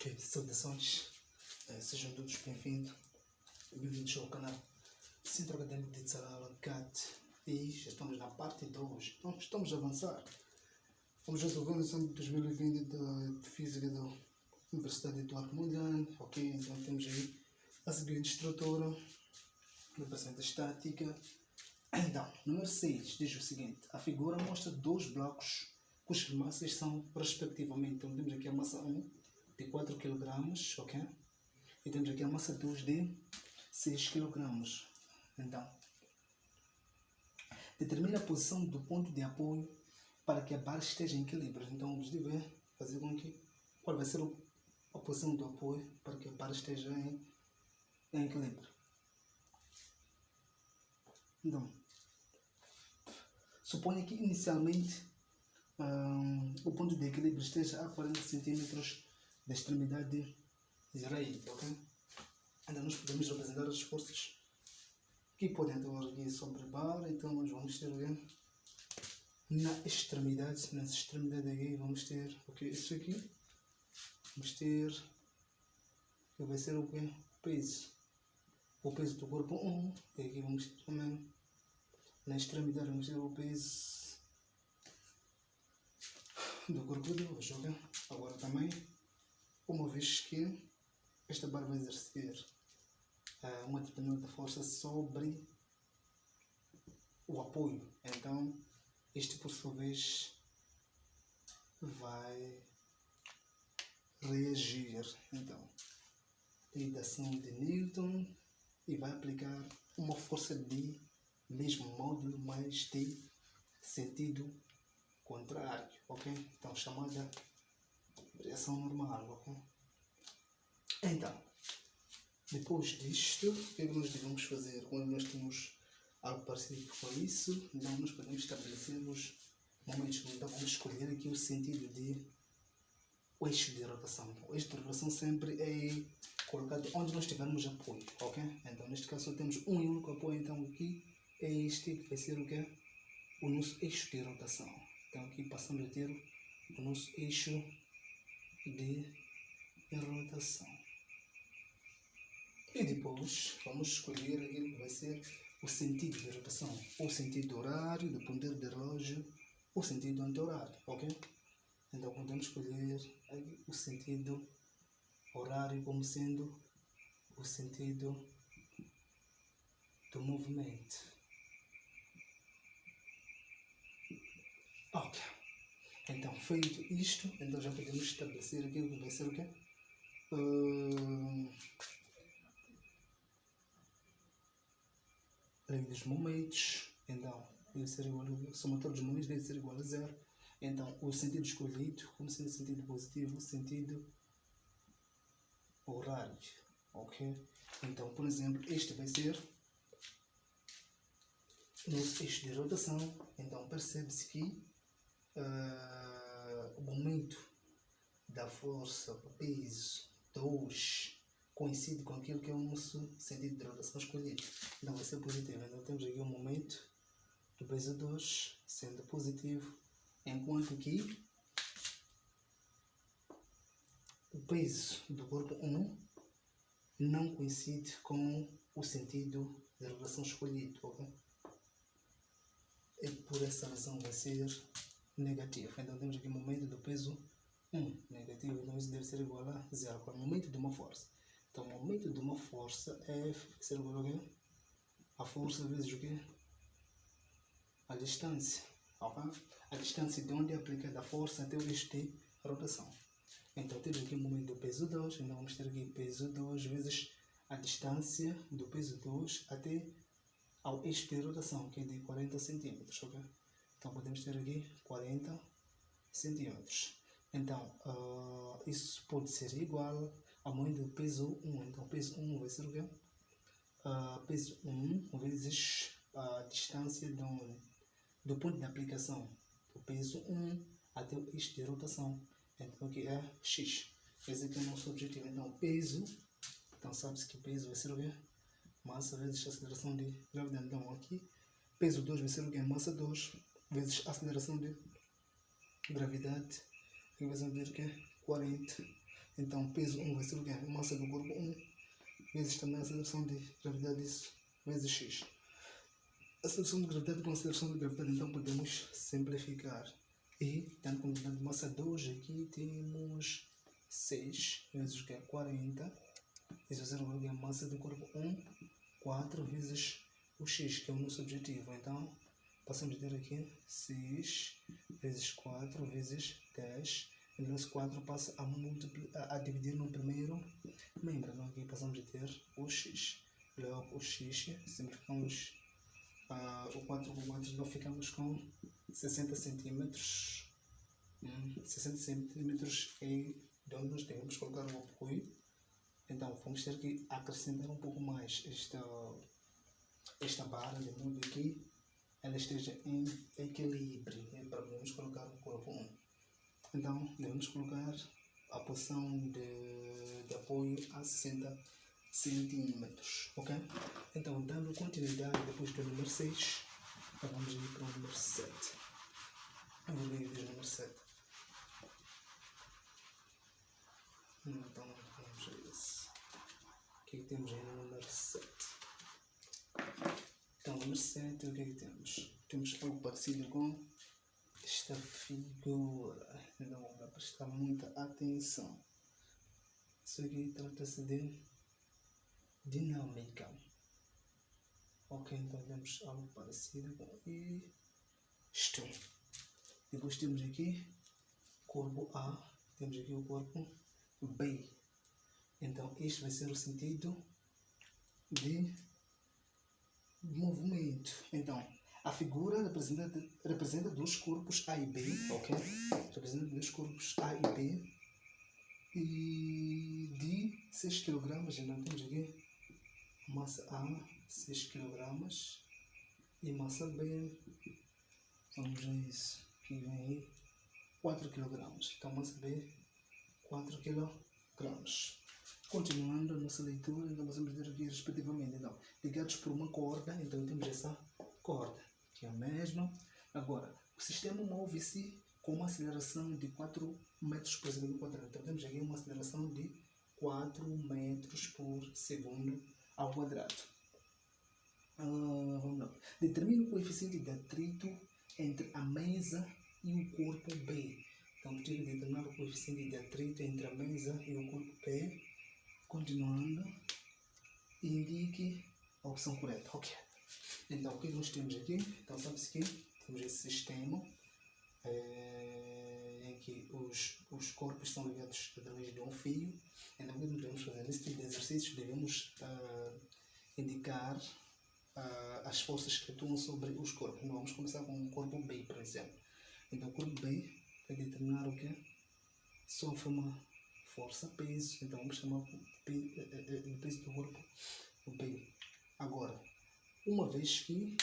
Ok, saudações, sejam todos bem-vindos ao canal Centro Académico de Tzalala CAT e já estamos na parte 2, então estamos a avançar. Vamos resolver a lição de 2020 de Física da Universidade Eduardo Mondlane. Ok, então temos aí a seguinte estrutura, representa estática. Então, número 6 diz o seguinte: a figura mostra dois blocos cujas massas são respectivamente. Então temos aqui a massa 1 de 4 kg, ok? E temos aqui a massa 2 de 6 kg. Então, determina a posição do ponto de apoio para que a barra esteja em equilíbrio. Então, vamos ver, fazer com que qual vai ser a posição do apoio para que a barra esteja em equilíbrio. Então, suponha que inicialmente o ponto de equilíbrio esteja a 40 cm da extremidade direita, ok? Então nós podemos representar as forças que podem atuar aqui sobre a barra. Então nós vamos ter nessa extremidade aqui vamos ter isso aqui, vamos ter que vai ser o peso do corpo 1, e aqui vamos ter também na extremidade vamos ter o peso do corpo 2, ok? Agora também, uma vez que esta barra vai exercer uma determinada força sobre o apoio, então este por sua vez vai reagir então lei da ação de Newton e vai aplicar uma força de mesmo módulo, mas de sentido contrário, ok? Então chamada reação normal, ok? Então, depois disto, o que é que nós devemos fazer quando nós temos algo parecido com isso? Então nós podemos estabelecer os momentos. Então vamos escolher aqui o sentido de o eixo de rotação. Então, o eixo de rotação sempre é colocado onde nós tivermos apoio, ok? Então neste caso só temos um único apoio, então aqui é este que vai ser o quê? O nosso eixo de rotação. Então aqui passamos a ter o nosso eixo de rotação. E depois vamos escolher aquilo que vai ser o sentido de rotação, o sentido horário do ponteiro de relógio, o sentido anti-horário, ok? Então podemos escolher aqui o sentido horário como sendo o sentido do movimento. Ok. Então feito isto, então já podemos estabelecer aquilo que vai ser o quê? Lei dos momentos, então deve ser igual a somatório dos momentos deve ser igual a 0. Então o sentido escolhido como sendo sentido positivo, o sentido horário, ok? Então por exemplo, este vai ser o nosso eixo de rotação. Então percebe-se que o momento da força, peso 2 coincide com aquilo que é o nosso sentido de rotação escolhido. Então vai ser positivo. Então temos aqui o momento do peso 2 sendo positivo, enquanto que o peso do corpo 1 não coincide com o sentido de rotação escolhido, ok? E por essa razão vai ser negativo. Então temos aqui o momento do peso 1 negativo, então isso deve ser igual a 0. Agora, o momento de uma força. Então, o momento de uma força é ser igual a quê? A força vezes o quê? A distância. Okay? A distância de onde é aplicada a força até o eixo de rotação. Então, temos aqui o momento do peso 2. Então, vamos ter aqui peso 2 vezes a distância do peso 2 até ao eixo de rotação, que é de 40 cm. Okay? Então, podemos ter aqui 40 cm. Então, isso pode ser igual ao momento do peso 1. Então, peso 1 vai ser o quê? Peso 1 vezes a distância do ponto de aplicação do peso 1 até o eixo de rotação. Então, aqui é x. Esse aqui é o nosso objetivo. Então, peso. Então, sabe-se que peso vai ser o quê? Massa vezes aceleração de gravidade. Então, aqui, peso 2 vai ser o quê? Massa 2 vezes aceleração de gravidade. Aqui vai ser o quê? 40 Então, peso 1 vai ser o quê? Massa do corpo 1 vezes também a aceleração de gravidade, isso, vezes x. Aceleração de gravidade com aceleração de gravidade, então podemos simplificar. E, tendo quantidade de massa 2, aqui temos 6 vezes o que é 40. Isso vai ser a massa do corpo 1, 4 vezes o x, que é o nosso objetivo. Então, passamos a ter aqui 6 vezes 4 vezes 10. Então, esse 4 passa a dividir no primeiro membro. Então, aqui passamos a ter o x. Logo, o x, simplificamos o 4 com 4, então ficamos com 60 centímetros. 60 centímetros é de onde nós devemos colocar o apoio. Então, vamos ter que acrescentar um pouco mais esta barra, de modo que ela esteja em equilíbrio, para podermos colocar o corpo 1. Então, devemos colocar a posição de apoio a 60 centímetros, ok? Então, dando continuidade depois do número 6, vamos ir para o número 7. Eu vou ler o número 7. Então, vamos ver isso. O que é que temos aí no número 7? Então, número 7, o que é que temos? Temos algo parecido com esta figura. Então, vamos prestar muita atenção. Isso aqui trata-se de dinâmica. Ok, então temos algo parecido com isto. Depois temos aqui corpo A, temos aqui o corpo B. Então, este vai ser o sentido de movimento. Então, a figura representa dois corpos A e B, ok? Representa dois corpos A e B e de 6 kg. Então, temos aqui massa A, 6 kg e massa B, vamos ver isso, que vem aí 4 kg. Então, massa B, 4 kg. Continuando a nossa leitura, então vamos ver aqui respectivamente. Então, ligados por uma corda, então temos essa corda, que é a mesma. Agora, o sistema move-se com uma aceleração de 4 metros por segundo quadrado. Então, temos aqui uma aceleração de 4 metros por segundo ao quadrado. Vamos lá. Determine o coeficiente de atrito entre a mesa e o corpo B. Então, tive que determinar o coeficiente de atrito entre a mesa e o corpo B. Continuando, indique a opção correta. Ok. Então, o que nós temos aqui? Então, sabe-se que temos esse sistema em que os corpos são ligados através de um fio. Então, o que nós devemos fazer? Nesse tipo de exercícios, devemos indicar as forças que atuam sobre os corpos. Então, vamos começar com o corpo B, por exemplo. Então, o corpo B vai determinar o que? Sofre uma força, peso. Então, vamos chamar o peso do corpo o B. Agora, uma vez que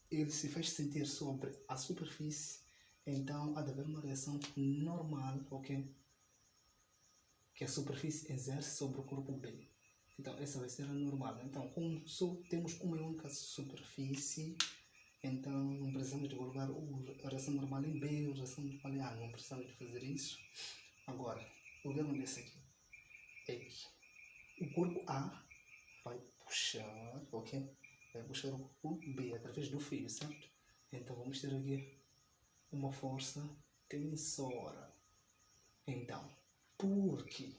ele se faz sentir sobre a superfície, então há de haver uma reação normal, ok? Que a superfície exerce sobre o corpo B. Então, essa vai ser a normal. Então, como só temos uma única superfície, então não precisamos de colocar a reação normal em B, a reação normal em A. Não precisamos de fazer isso. Agora, o que acontece aqui é que o corpo A vai puxar, ok? Vai puxar o corpo B através do fio, certo? Então, vamos ter aqui uma força tensora. Então, porque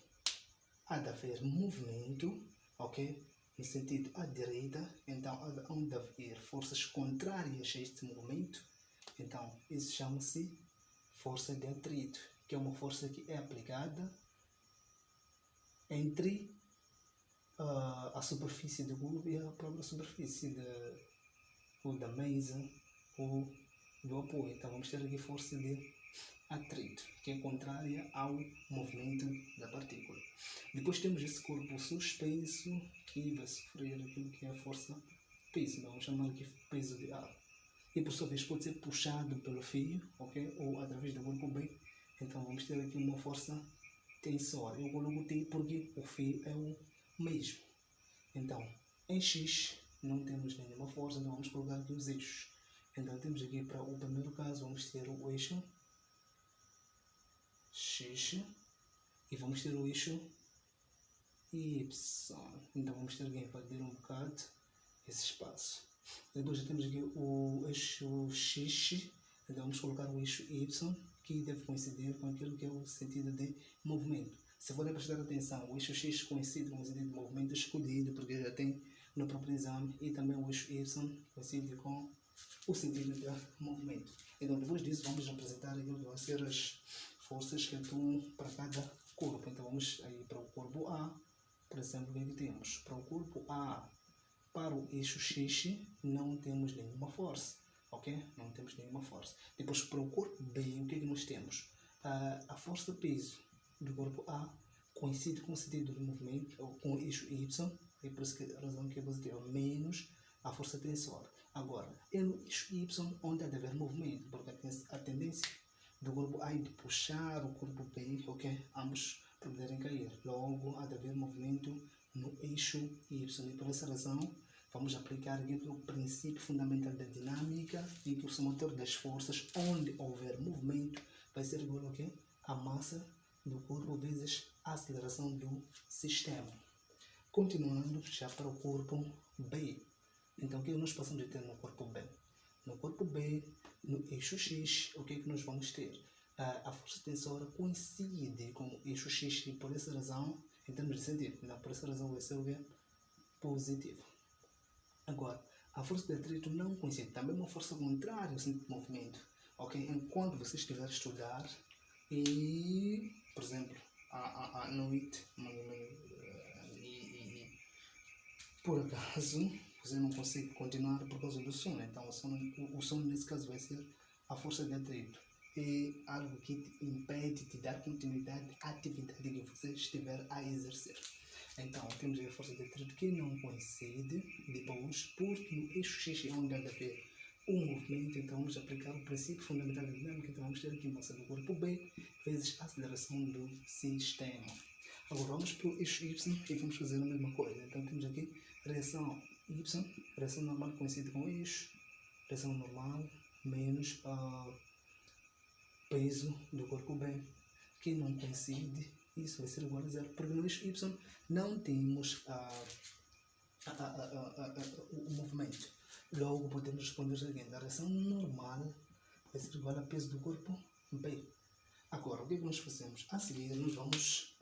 há de haver movimento, ok? No sentido à direita, então há de haver forças contrárias a este movimento. Então, isso chama-se força de atrito, que é uma força que é aplicada entre a superfície do globo e a própria superfície da mesa ou do apoio. Então, vamos ter aqui força de atrito, que é contrária ao movimento da partícula. Depois temos esse corpo suspenso, que vai sofrer aquilo que é a força peso. Então, vamos chamar aqui peso de A. E por sua vez pode ser puxado pelo fio, ok? Ou através do corpo B. Então, vamos ter aqui uma força tensora. Eu coloco T porque o fio é o mesmo. Então, em X não temos nenhuma força, então vamos colocar aqui os eixos. Então, temos aqui para o primeiro caso, vamos ter o eixo X e vamos ter o eixo Y. Então vamos ter que invadir um bocado esse espaço. Depois já temos aqui o eixo X, então vamos colocar o eixo Y, que deve coincidir com aquilo que é o sentido de movimento. Se forem prestar atenção, o eixo X coincide com o sentido de movimento escolhido, porque já tem no próprio exame, e também o eixo Y coincide com o sentido de movimento. Então depois disso vamos apresentar aquilo que vão ser as forças que atuam para cada corpo. Então vamos aí para o corpo A, por exemplo, o que é que temos? Para o corpo A, para o eixo X, não temos nenhuma força, ok? Não temos nenhuma força. Depois, para o corpo B, o que é que nós temos? A força peso do corpo A coincide com o sentido do movimento, ou com o eixo Y, é por isso que a razão que é positiva, menos a força tensora. Agora, é no eixo Y onde há de haver movimento, porque a tendência do corpo A é de puxar o corpo B, ok? Ambos para poderem cair. Logo, há de haver movimento no eixo Y. E por essa razão, vamos aplicar aqui o princípio fundamental da dinâmica, em que o somatório das forças, onde houver movimento, vai ser igual ao quê? A massa do corpo vezes a aceleração do sistema. Continuando já para o corpo B. Então, o que nós passamos a ter no corpo B? No corpo B, no eixo X, o que é que nós vamos ter? A força tensora coincide com o eixo X e por essa razão, em termos de sentido, não, por essa razão vai ser o quê? Positivo. Agora, a força de atrito não coincide, também é uma força contrária ao sentido de movimento. Ok? Enquanto você estiver a estudar e, por exemplo, à noite, e por acaso você não consegue continuar por causa do sono, então o sono nesse caso vai ser a força de atrito. É algo que te impede de dar continuidade à atividade que você estiver a exercer. Então, temos a força de atrito que não coincide depois, porque no eixo X é onde há de haver um movimento, então vamos aplicar o princípio fundamental da dinâmica, então vamos ter aqui a massa do corpo B vezes a aceleração do sistema. Agora vamos para o eixo Y e vamos fazer a mesma coisa. Então temos aqui reação Y, reação normal coincide com o eixo, reação normal menos peso do corpo B, que não coincide, isso vai ser igual a zero, porque no eixo Y não temos o movimento. Logo podemos responder o seguinte: a reação normal vai ser igual a peso do corpo B. Agora, o que é que nós fazemos? A seguir, nós vamos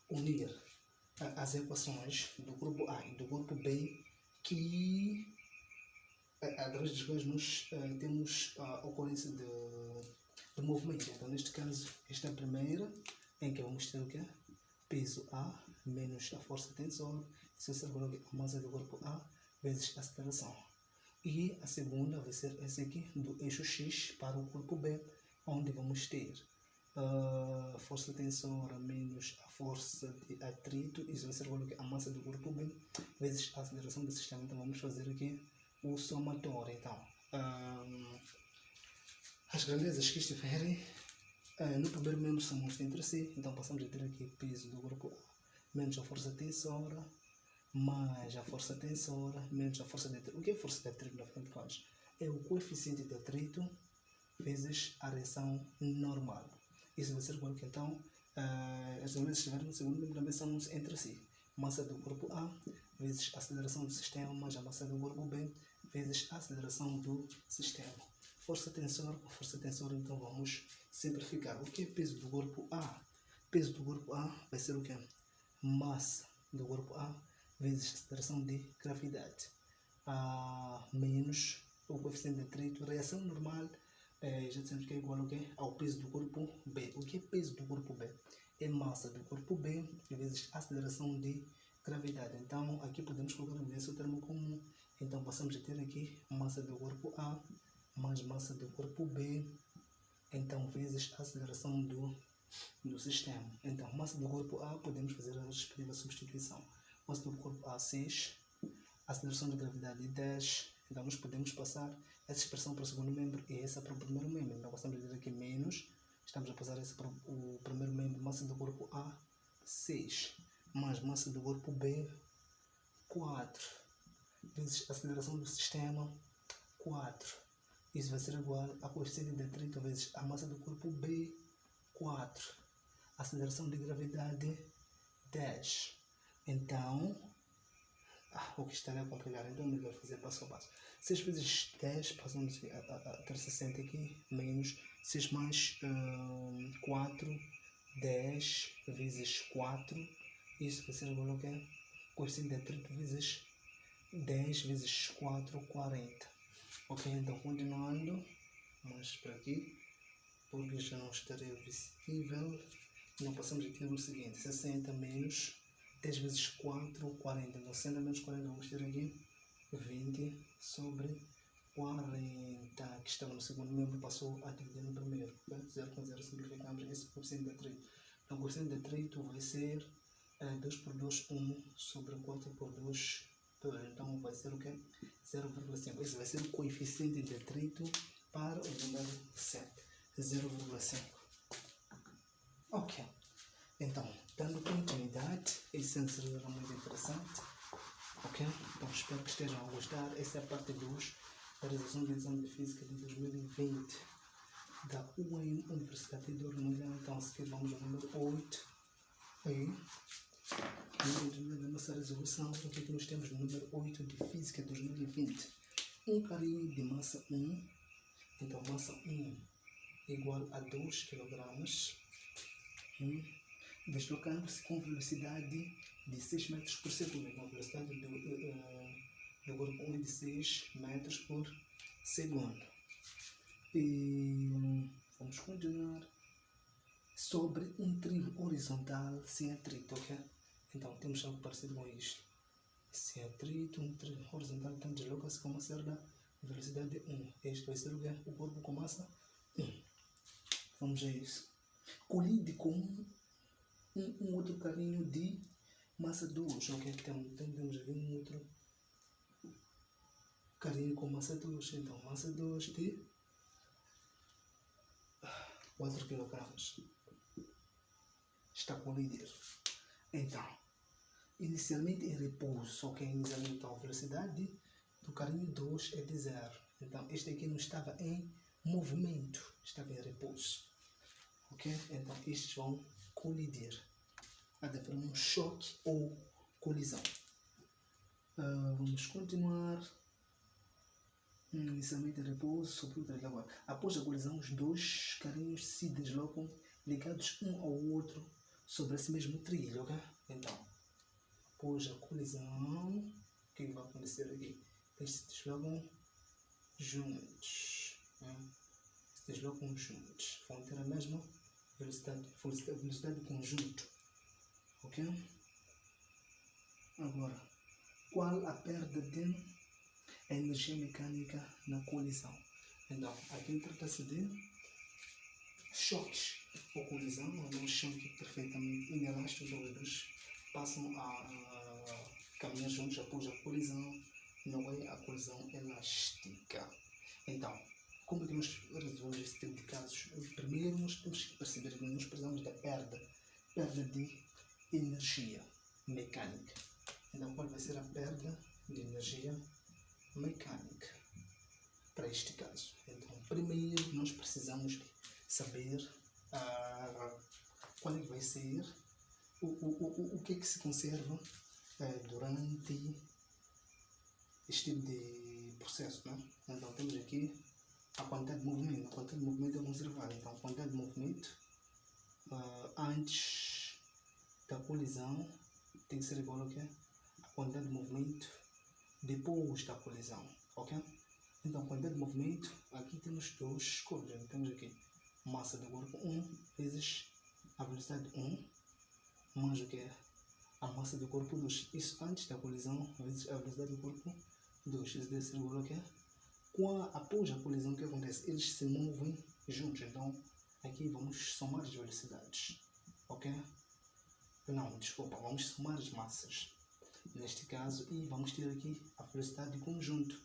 unir as equações do corpo A e do corpo B, que através das quais nós temos a ocorrência do movimento. Então, neste caso, esta é a primeira, em que vamos ter o quê? Peso A menos a força tensora, isso vai ser igual a massa do corpo A vezes a aceleração. E a segunda vai ser essa aqui, do eixo X para o corpo B, onde vamos ter a força tensora menos a força de atrito, isso vai ser igual a massa do corpo B vezes a aceleração do sistema. Então vamos fazer aqui o somatório. Então, as grandezas que estiverem no primeiro membro somos entre si, então passamos a ter aqui peso do corpo A menos a força tensora, mais a força tensora, menos a força de atrito. O que é força de atrito, na frente de contas? É o coeficiente de atrito vezes a reação normal. Isso vai ser igual que, então, as grandezas que estiverem no segundo membro também são entre si. Massa do corpo A vezes a aceleração do sistema, mais a massa do corpo B vezes a aceleração do sistema. Força tensora com força tensora, então vamos simplificar. O que é peso do corpo A? Peso do corpo A vai ser o quê? Massa do corpo A vezes a aceleração de gravidade, menos o coeficiente de atrito. Reação normal, já dissemos que é igual ao peso do corpo B. O que é peso do corpo B? É massa do corpo B vezes a aceleração de gravidade. Então, aqui podemos colocar nesse o termo comum. Então, passamos a ter aqui massa do corpo A mais massa do corpo B, então, vezes a aceleração do sistema. Então, massa do corpo A, podemos fazer a respectiva substituição. Massa do corpo A, 6. Aceleração de gravidade, 10. Então, nós podemos passar essa expressão para o segundo membro e essa para o primeiro membro. Então, passamos a dizer aqui menos. Estamos a passar essa para o primeiro membro. Massa do corpo A, 6. Mais massa do corpo B, 4. Vezes a aceleração do sistema, 4. Isso vai ser igual a coeficiente de atrito vezes a massa do corpo B, 4. aceleração de gravidade 10. Então, o que estaria complicado, então melhor fazer passo a passo. 6 vezes 10, passamos a 360 aqui, menos 6 mais 4, 10 vezes 4, isso vai ser igual a quê? Coeficiente de atrito vezes 10 vezes 4, 40. Ok, então continuando, vamos para aqui, porque já não estaria visível. Não passamos aqui no seguinte, 60 menos 10 vezes 4, 40. Então 60 menos 40, vamos ter aqui 20 sobre 40, que estava no segundo membro, passou a dividir no primeiro. 0 com 0 simplificamos esse coeficiente de atrito. Então o coeficiente de atrito vai ser 2 por 2, 1 sobre 4 por 2, 2. Então vai ser o quê? 0,5. Esse vai ser o coeficiente de atrito para o número 7. 0,5. Ok. Então, dando continuidade, esse sensor era muito interessante. Ok? Então espero que estejam a gostar. Essa é a parte 2 da realização do exame de física de 2020 da UEM, Universidade de Ormulha. Então a seguir vamos ao número 8. Aí, da nossa resolução, o que nós temos no número 8 de física de 2020? Um carinho de massa 1. Então massa 1 igual a 2 kg. Deslocando-se com velocidade de 6 metros por segundo. Então, a velocidade do corpo 1 é de 6 metros por segundo. E vamos continuar sobre um trilho horizontal sem atrito, ok? Então, temos algo parecido com isto. Sem atrito, um trilho horizontal, então desloca-se com uma certa velocidade 1. Este vai ser o quê? O corpo com massa 1. Vamos a isso. Colide com um outro carinho de massa 2, ok? Então temos aqui um outro carinho com massa 2. Então, massa 2 de 4 kg. Está a colidir. Então, inicialmente em repouso, ok? Inicialmente, então, a velocidade do carinho 2 é de 0. Então, este aqui não estava em movimento, estava em repouso. Ok? Então, estes vão colidir. Haverá um choque ou colisão. Vamos continuar. Inicialmente em repouso sobre o trilho. Agora, após a colisão, os dois carinhos se deslocam ligados um ao outro sobre esse mesmo trilho, ok? Então, após a colisão, o que vai acontecer aqui? Eles se deslocam juntos. Se deslocam juntos. Vão ter a mesma velocidade de conjunto. Ok? Agora, qual a perda de energia mecânica na colisão? Então, aqui trata-se de choques ou colisão, é um choque perfeitamente inelástico, os dois passam a caminhar juntos após a colisão, não é a colisão elástica. Então, como é que nós resolvemos esse tipo de casos? Primeiro, nós temos que perceber que nós precisamos da perda de energia mecânica. Então, qual vai ser a perda de energia mecânica para este caso? Então, primeiro, nós precisamos saber qual é que vai ser, o que é que se conserva durante este tipo de processo, né? Então, temos aqui a quantidade de movimento. A quantidade de movimento é conservada. Então, a quantidade de movimento antes da colisão tem que ser igual ao quê? A quantidade de movimento depois da colisão, ok? Então, a quantidade de movimento, aqui temos dois coisas. Temos aqui massa do corpo 1 vezes a velocidade 1, mais o que é a massa do corpo 2. Isso antes da colisão vezes a velocidade do corpo 2. Isso deve ser igual ao que é? Após a colisão, o que acontece? Eles se movem juntos. Então, aqui vamos somar as velocidades, ok? Não, desculpa, vamos somar as massas neste caso e vamos ter aqui a velocidade de conjunto,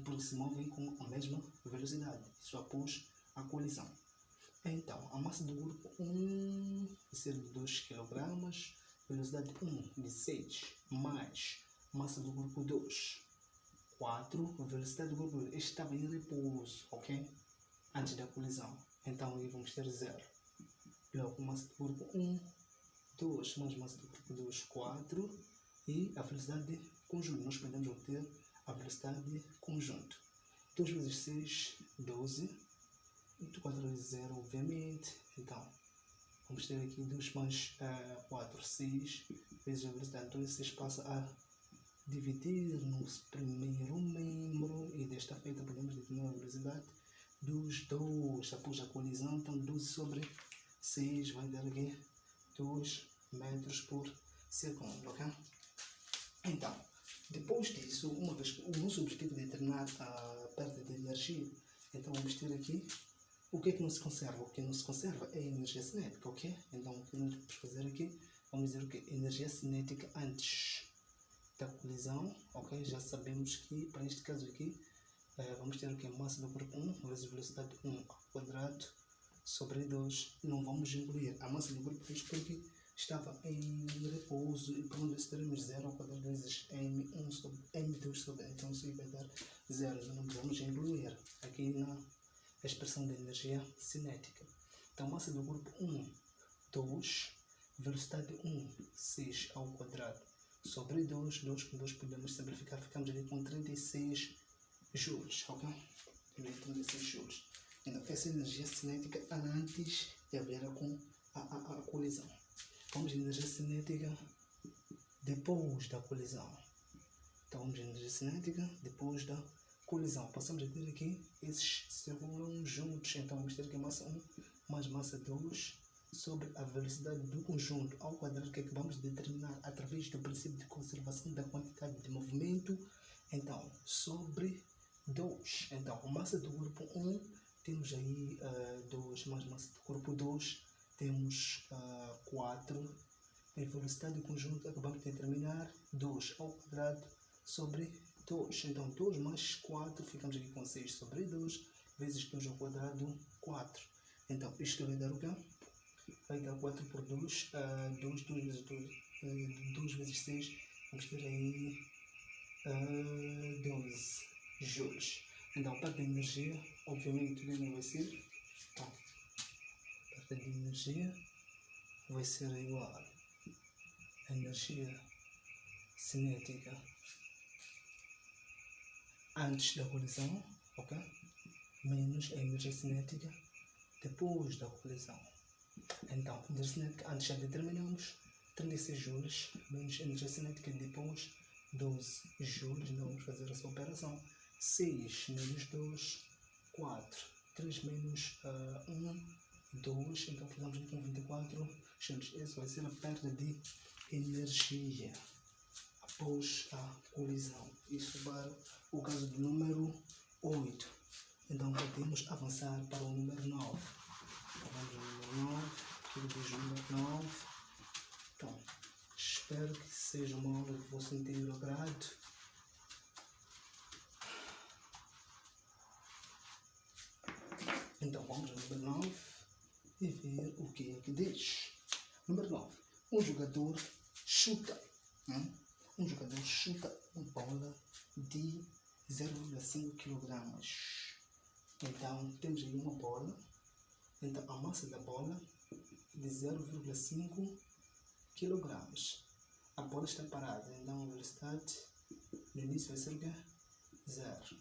porque se movem com a mesma velocidade, isso após a colisão. Então, a massa do grupo 1 vai ser de 2 kg, velocidade 1 de 6, mais massa do grupo 2, 4, velocidade do grupo 2. Este estava em repouso, ok? Antes da colisão. Então, aí vamos ter 0. logo massa do corpo 1, 2, mais massa do corpo 2, 4, e a velocidade de conjunto. Nós podemos obter a velocidade de conjunto. 2 vezes 6, 12. 4 vezes 0, obviamente. Então, vamos ter aqui 2 mais 4, 6 vezes a velocidade. Então, 6 passa a dividir no primeiro membro e desta feita podemos determinar a velocidade dos dois após a colisão. Então, 12 sobre 6 vai dar aqui 2 metros por segundo, ok? Então, depois disso, uma vez que o nosso objetivo é determinar a perda de energia, então vamos ter aqui o que é que não se conserva. O que não se conserva é a energia cinética, ok? Então, o que nós vamos fazer aqui, vamos dizer o que? Energia cinética antes da colisão, ok? Já sabemos que, para este caso aqui, vamos ter o que? Massa do corpo 1 vezes velocidade 1 ao quadrado sobre 2. Não vamos incluir a massa do corpo 2 porque estava em repouso e por onde teremos 0 ao quadrado vezes m1 sobre m2 sobre, então isso vai dar 0. Então não vamos incluir aqui na expressão de energia cinética. Então massa do corpo 1, 2, velocidade 1, 6 ao quadrado sobre 2, 2 com 2 podemos simplificar, ficamos ali com 36 joules, ok? 36 joules. Então essa energia cinética antes de haver com a colisão. Vamos à energia cinética depois da colisão. Então vamos à energia cinética depois da colisão. Passamos a ter aqui esses se foram juntos. Então vamos ter aqui massa 1 mais massa 2 sobre a velocidade do conjunto ao quadrado, que é que vamos determinar através do princípio de conservação da quantidade de movimento. Então, sobre 2. Então, a massa do corpo 1, temos aí 2 mais massa do corpo 2, temos 4. Em velocidade do conjunto, acabamos de determinar 2 ao quadrado sobre 2. Então, 2 mais 4, ficamos aqui com 6 sobre 2, vezes 2 ao quadrado, 4. Então, isto vai dar o quê? Vai dar 4 por 2, 2 vezes 2, 2 vezes 6, vamos ter aí 12 joules. Então, a perda de energia, obviamente, o vai ser? Então, a perda de energia vai ser igual a energia cinética antes da colisão, ok? Menos a energia cinética depois da colisão. Então, a energia cinética antes já determinamos 36 joules, menos a energia cinética depois 12 joules. Então vamos fazer essa operação. 6 menos 2, 4. 3 menos 1, 2. Então ficamos aqui com 24 joules. Essa vai ser a perda de energia após a colisão. Isso para o caso do número 8. Então podemos avançar para o número 9. Vamos ao número 9, aqui diz o número 9. Então, espero que seja uma aula que vou sentir o agrado. Então, vamos ao número 9 e ver o que é que diz. Número 9. Um jogador chuta. Um jogador chuta uma bola de 0,5 kg. Então, temos aí uma bola. Então, a massa da bola é de 0,5 kg. A bola está parada, então a velocidade no início vai ser 0.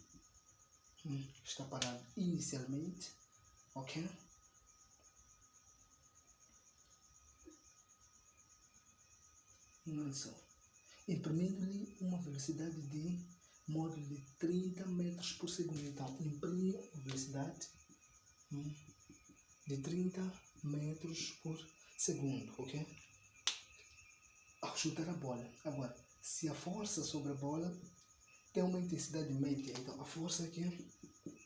Está parado inicialmente, ok? Não só. Imprimindo-lhe uma velocidade de módulo de 30 metros por segundo. Então, imprime uma velocidade de 30 metros por segundo, ok? Ao chutar a bola. Agora, se a força sobre a bola tem uma intensidade média, então a força aqui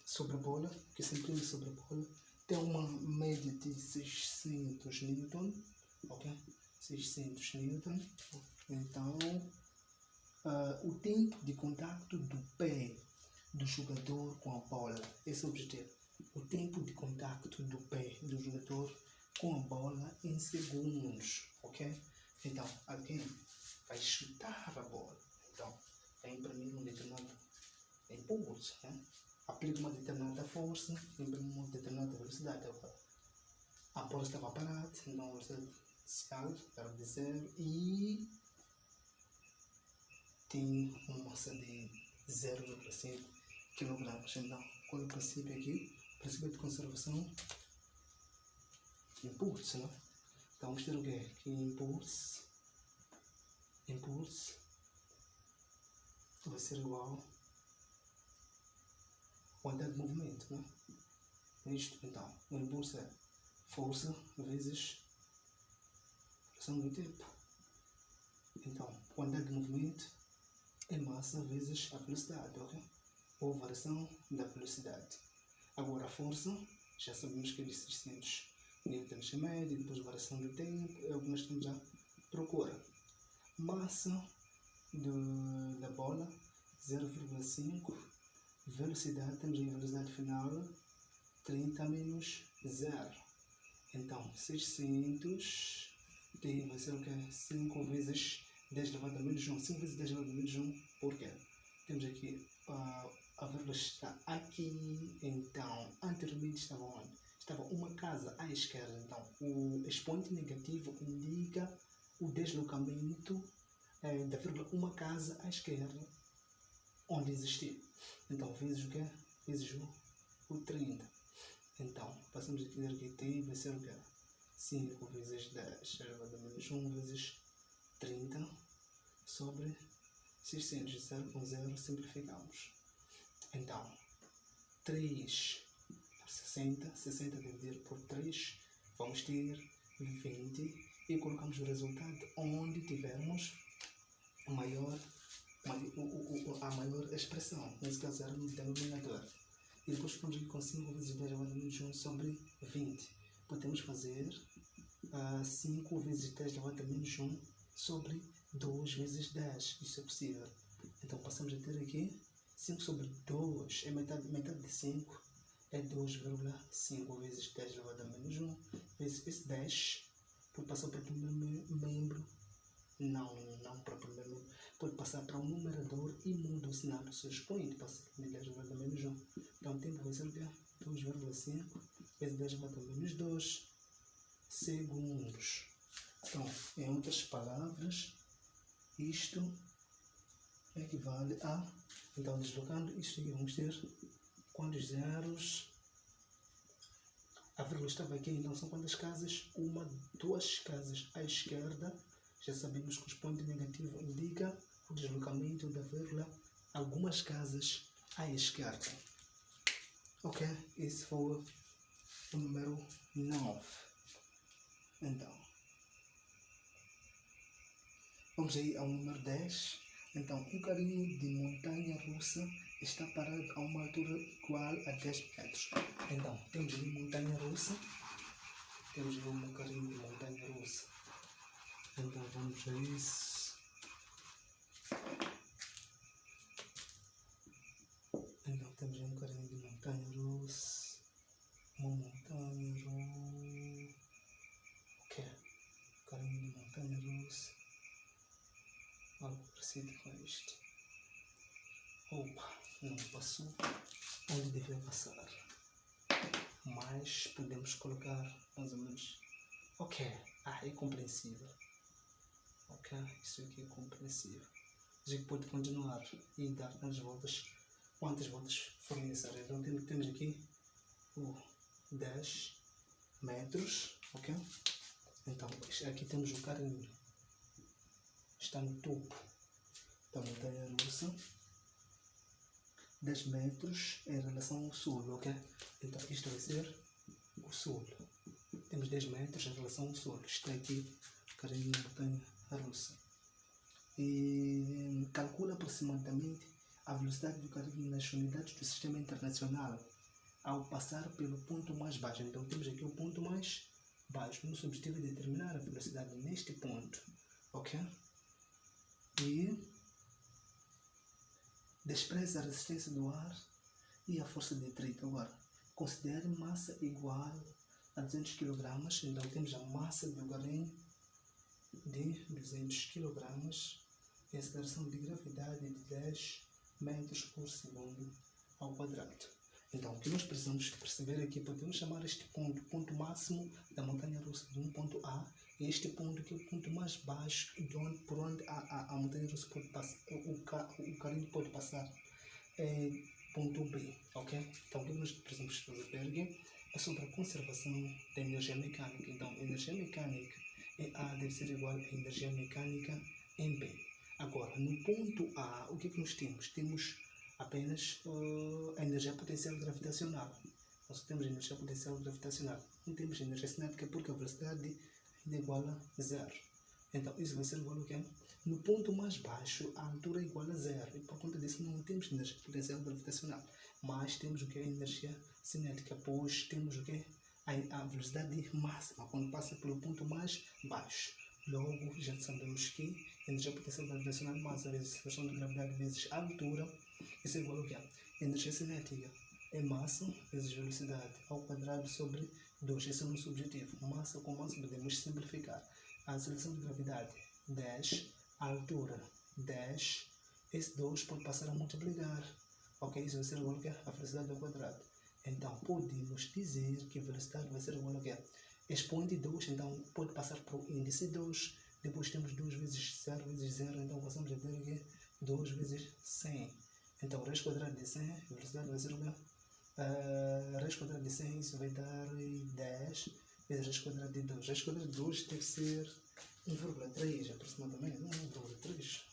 sobre a bola, que se imprime sobre a bola, tem uma média de 600 Newton, ok? 600 Newton. Então, o tempo de contato do pé do jogador com a bola, esse é o objetivo. O tempo de contato do pé do jogador com a bola em segundos, ok? Então, alguém vai chutar a bola, então vai imprimir um determinado impulso, né? Aplica uma determinada força, imprime uma determinada velocidade agora. a bola estava parada, então a velocidade inicial era de 0 e tem uma massa de 0,5 kg. Então, qual é o princípio aqui? O princípio de conservação, impulso, né? Então vamos ter o quê? Que impulso vai ser igual à quantidade de movimento, né? Isto, então, o impulso é força vezes fração do tempo. Então, quantidade de movimento é massa vezes a velocidade, ok? Ou variação da velocidade. Agora, a força, já sabemos que é de 600 newtons médio, depois variação do tempo, é o que nós estamos a procurar. Massa da bola, 0,5. Velocidade, temos aí a velocidade final, 30 menos 0. Então, 600 vai ser o quê? 5 vezes 10 elevado a menos 1. 5 vezes 10 elevado a menos 1, por quê? Temos aqui a vírgula está aqui, então anteriormente estava onde? Estava uma casa à esquerda, então o expoente negativo indica o deslocamento da vírgula uma casa à esquerda, onde existiu. Então vezes o quê? Vezes o 30. Então passamos a dizer que T vai ser o quê? 5 vezes 10 elevado a menos 1 vezes 30 sobre 600, 0 com 0 simplificamos. Então, 3 por 60, 60 dividido por 3, vamos ter 20 e colocamos o resultado onde tivermos a maior expressão, nesse caso era no denominador. E depois ficamos aqui com 5 vezes 10 elevado a menos 1 sobre 20. Podemos fazer 5 vezes 10 elevado a menos 1 sobre 2 vezes 10. Isso é possível. Então passamos a ter aqui 5 sobre 2 é metade de 5, é 2,5 vezes 10 elevado a menos 1, vezes esse 10, pode passar para o primeiro membro, não para o primeiro membro, pode passar para o numerador e muda o sinal do seu expoente, passa para 10 elevado a menos 1. Então o tempo vai ser 2,5 vezes 10 elevado a menos 2 segundos. Então, em outras palavras, isto equivale a, então deslocando isto aqui, vamos ter quantos zeros? A vírgula estava aqui, então são quantas casas? 2 casas à esquerda. Já sabemos que o expoente negativo indica o deslocamento da vírgula algumas casas à esquerda. Ok? Esse foi o número 9. Então, vamos aí ao número 10. Então, um carrinho de montanha-russa está parado a uma altura igual a 10 metros. Então, temos ali montanha-russa. Temos ali um carrinho de montanha-russa. Então, vamos a isso. Então, temos um carrinho de montanha-russa. Uma montanha-russa. Ok. Carrinho de montanha-russa. Algo parecido com este. Opa, não passou onde devia passar. Mas podemos colocar mais ou menos. Ok, é compreensível. Ok, isso aqui é compreensível. A gente pode continuar e dar as voltas, quantas voltas forem necessárias. Então temos aqui o 10 metros, ok? Então aqui temos o carrinho. Está no topo da montanha-russa. 10 metros em relação ao sul, ok? Então isto vai ser o sul. Temos 10 metros em relação ao sul. Está aqui o carrinho da montanha-russa. E calcula aproximadamente a velocidade do carrinho nas unidades do sistema internacional ao passar pelo ponto mais baixo. Então temos aqui o ponto mais baixo. Nosso objetivo é determinar a velocidade neste ponto, ok? E despreza a resistência do ar e a força de atrito. Agora, considere massa igual a 200 kg. Então temos a massa do carrinho de 200 kg e a aceleração de gravidade de 10 metros por segundo ao quadrado. Então, o que nós precisamos perceber aqui, podemos chamar este ponto máximo da montanha-russa de um ponto A, e este ponto que é o ponto mais baixo por onde a montanha-russa pode passar, o carrinho pode passar, é ponto B, ok? Então, o que nós precisamos fazer aqui é sobre a conservação da energia mecânica. Então, a energia mecânica em A deve ser igual à energia mecânica em B. Agora, no ponto A, o que nós temos? Temos apenas a energia potencial gravitacional. Nós só temos a energia potencial gravitacional. Não temos energia cinética porque a velocidade ainda é igual a zero. Então, isso vai ser igual a quê? No ponto mais baixo, a altura é igual a zero. E por conta disso, não temos energia potencial gravitacional. Mas temos o que? A energia cinética. Pois temos o que? A velocidade máxima, quando passa pelo ponto mais baixo. Logo, já sabemos que a energia potencial gravitacional, massa vezes função de gravidade vezes a altura, isso é igual ao que? Energia cinética é massa vezes velocidade ao quadrado sobre 2. Esse é o nosso objetivo. Massa com massa podemos simplificar. A aceleração de gravidade, 10. A altura, 10. Esse 2 pode passar a multiplicar. Ok? Isso vai ser igual a velocidade ao quadrado. Então, podemos dizer que a velocidade vai ser igual a quê? Expoente 2, então pode passar para o índice 2. Depois temos 2 vezes 0 vezes 0, então passamos a ter aqui 2 vezes 100. Então, raiz quadrada de 100, a velocidade vai ser o quê? Raiz quadrada de 100, isso vai dar 10 vezes raiz quadrada de 2. Raiz quadrada de 2 deve ser 1,3 aproximadamente, não 1,3.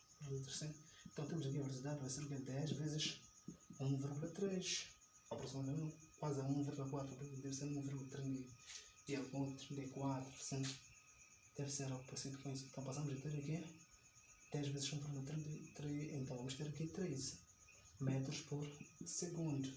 Então, temos aqui a velocidade vai ser o quê? 10 vezes 1,3. Aproximadamente quase a 1,4, deve ser 1,34, deve ser algo parecido com isso. Então passamos a ter aqui 10 vezes 1,33, então vamos ter aqui 13 metros por segundo.